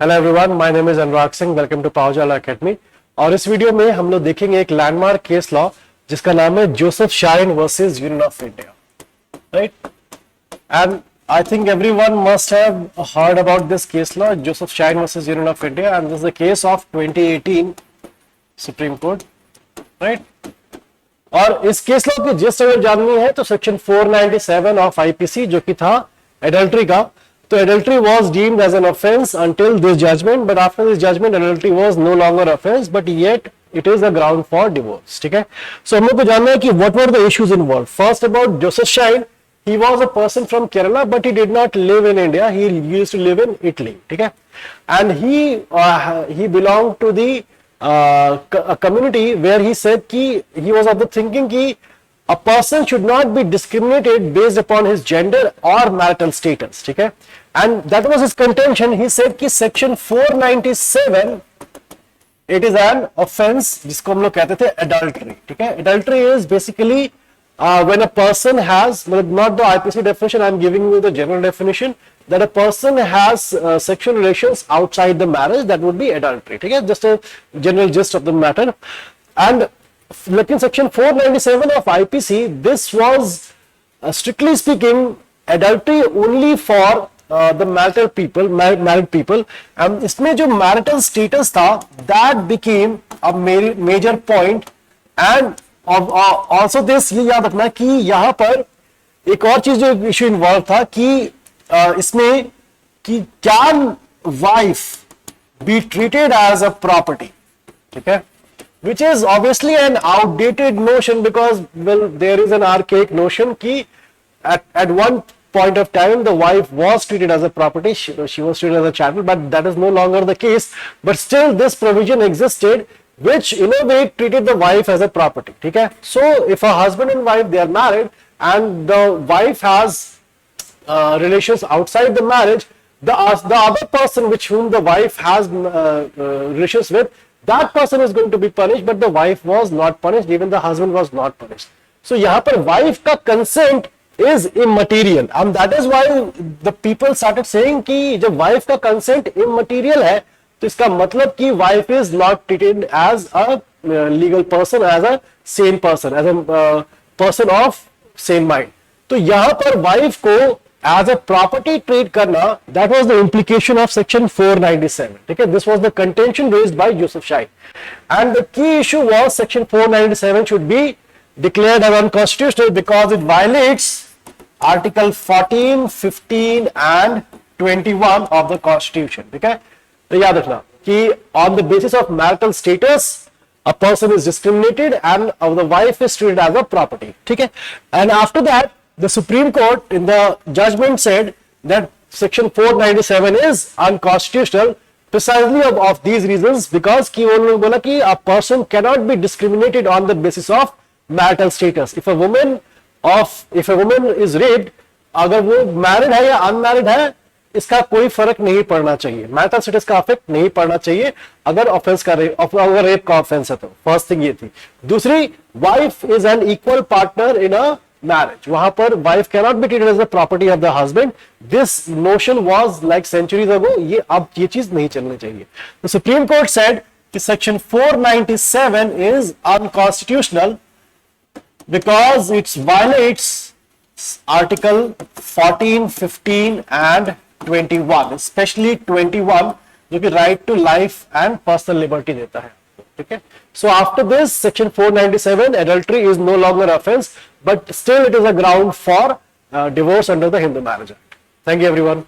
Hello everyone, my name is Anurag Singh. Welcome to Powerjala academy. और इस video में हम लोग देखेंगे एक लैंडमार्क केस लॉ जिसका नाम है Joseph shine versus union of India, right? And I think everyone must have heard about this case law, Joseph shine versus union of India, and this is the case of 2018 supreme court, right? और इस case law की जिस अगर जाननी है तो section 497 of IPC जो कि था एडल्ट्री का, तो adultery was deemed as an offense until this judgment, but after this judgment adultery was no longer offense, but yet it is a ground for divorce. ठीक है? So हम लोग को जानना है कि what were the issues involved. First about Joseph Shine, he was a person from Kerala, but he did not live in India. He used to live in Italy. ठीक है? And he belonged to the a community where he said कि he was of the thinking कि a person should not be discriminated based upon his gender or marital status. ठीक है? And that was his contention. He said कि section 497 it is an offense जिसको हम लोग कहते थे adultery. ठीक है? Adultery is basically when a person has, not the IPC definition, I am giving you the general definition, that a person has sexual relations outside the marriage, that would be adultery. ठीक है? Just a general gist of the matter. And लेकिन section 497 of IPC, this was strictly speaking adultery only for the marital people, married people, and इसमें जो marital status था that became a major point. And also this, ये याद रखना कि यहाँ पर एक और चीज जो इश्यू इन्वॉल्व था कि इसमें कि can wife be treated as a property. ठीक है? Which is obviously an outdated notion because, well, there is an archaic notion ki at one point of time the wife was treated as a property, she was treated as a chattel, but that is no longer the case. But still this provision existed which in a way treated the wife as a property. Okay? So if a husband and wife, they are married and the wife has relations outside the marriage, the other person with whom the wife has relations with, that person is going to be punished, but the wife was not punished, even the husband was not punished. So यहाँ पर wife का consent is immaterial, and that is why the people started saying कि जब wife का consent immaterial है तो इसका मतलब कि wife is not treated as a legal person, as a sane person, as a person of sane mind. तो यहाँ पर wife को as a property treat karna, that was the implication of section 497. Okay? This was the contention raised by Joseph Shine, and the key issue was section 497 should be declared as unconstitutional because it violates article 14, 15 and 21 of the constitution. Okay? तो याद रखना कि on the basis of marital status a person is discriminated and the wife is treated as a property. ठीक है? And after that the Supreme Court in the judgment said that section 497 is unconstitutional precisely of these reasons, because कि उन्होंने बोला कि a person cannot be discriminated on the basis of marital status. If a woman is raped, अगर वो married है या unmarried है, इसका कोई फर्क नहीं पड़ना चाहिए, marital status का अफेक्ट नहीं पड़ना चाहिए अगर अगर रेप का ऑफेंस है तो. फर्स्ट थिंग ये थी. दूसरी, wife is an equal partner in a marriage. वहां पर wife cannot be treated as the property of the husband. This notion was like centuries ago. अब ये चीज नहीं चलनी चाहिए. The Supreme Court said that section 497 is unconstitutional because it violates article 14, 15 and 21, especially 21 जो कि right to life and personal liberty देता है. ठीक है? So after this section 497, adultery is no longer offense, but still it is a ground for divorce under the Hindu Marriage Act. Thank you everyone.